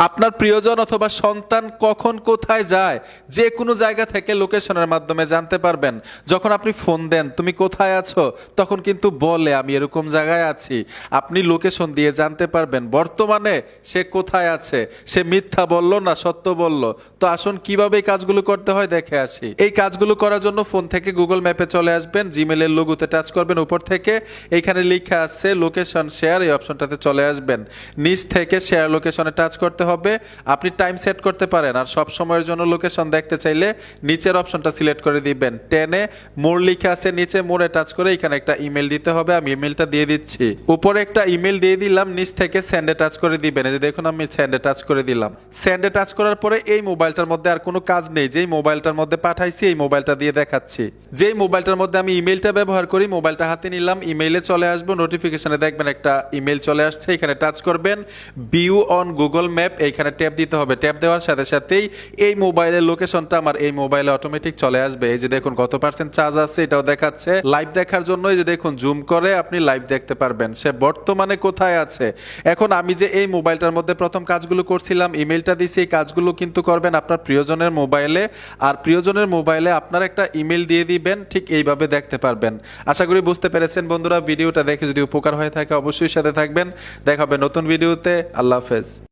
আপনার প্রিয়জন অথবা সন্তান কখন কোথায় যায় যে কোনো জায়গা থেকে লোকেশনের মাধ্যমে জানতে পারবেন। যখন আপনি ফোন দেন তুমি কোথায় আছো, তখন কিন্তু বলে আমি এরকম জায়গায় আছি। আপনি লোকেশন দিয়ে জানতে পারবেন বর্তমানে সে কোথায় আছে, সে মিথ্যা বলল না সত্য বলল। তো আসুন কিভাবে এই কাজগুলো করতে হয় দেখে আসি। এই কাজগুলো করার জন্য ফোন থেকে গুগল ম্যাপে চলে আসবেন, জিমেলের লোগোতে টাচ করবেন, উপর থেকে এইখানে লেখা আছে লোকেশন শেয়ার, এই অপশনটাতে চলে আসবেন। নিচ থেকে শেয়ার লোকেশনে টাচ করতে হবে। আপনি টাইম সেট করতে পারেন, আর সব সময়ের জন্য লোকেশন দেখতে চাইলে নিচের অপশনটা সিলেক্ট করে দিবেন। টেনে মোর লেখা আছে, নিচে মোড়ে টাচ করে এখানে একটা ইমেল দিতে হবে। আমি ইমেলটা দিয়ে দিচ্ছি, উপরে একটা ইমেল দিয়ে দিলাম, নিচ থেকে সেন্ডে টাচ করে দিবেন। এই যে দেখুন আমি সেন্ডে টাচ করে দিলাম। সেন্ডে টাচ করার পরে এই মোবাইলটার মধ্যে আর কোনো কাজ নেই, যেই মোবাইলটার মধ্যে পাঠাইছি এই মোবাইলটা দিয়ে দেখাচ্ছি। যেই মোবাইলটার মধ্যে আমি ইমেলটা ব্যবহার করি, মোবাইলটা হাতে নিলাম, ইমেইলে চলে আসবো, নোটিফিকেশনে দেখবেন একটা ইমেল চলে আসছে, এখানে টাচ করবেন, ভিউ অন গুগল ম্যাপ, এইখানে ট্যাপ দিতে হবে। ট্যাপ দেওয়ার সাথে সাথেই এই মোবাইলের লোকেশনটা আমার এই মোবাইলে অটোমেটিক চলে আসবে। এই যে দেখুন কত পার্সেন্ট চার্জ আছে এটাও দেখাচ্ছে। লাইভ দেখার জন্য এই যে দেখুন জুম করে আপনি লাইভ দেখতে পারবেন সে বর্তমানে কোথায় আছে। এখন আমি যে এই মোবাইলটার মধ্যে প্রথম কাজগুলো করছিলাম, ইমেলটা দিছি, এই কাজগুলো কিন্তু করবেন আপনার প্রিয়জনের মোবাইলে। আর প্রিয়জনের মোবাইলে আপনার একটা ইমেল দিয়ে দিবেন, ঠিক এইভাবে দেখতে পারবেন। আশা করি বুঝতে পেরেছেন বন্ধুরা। ভিডিওটা দেখে যদি উপকার হয়ে থাকে অবশ্যই সাথে থাকবেন। দেখা হবে নতুন ভিডিওতে। আল্লাহ হাফেজ।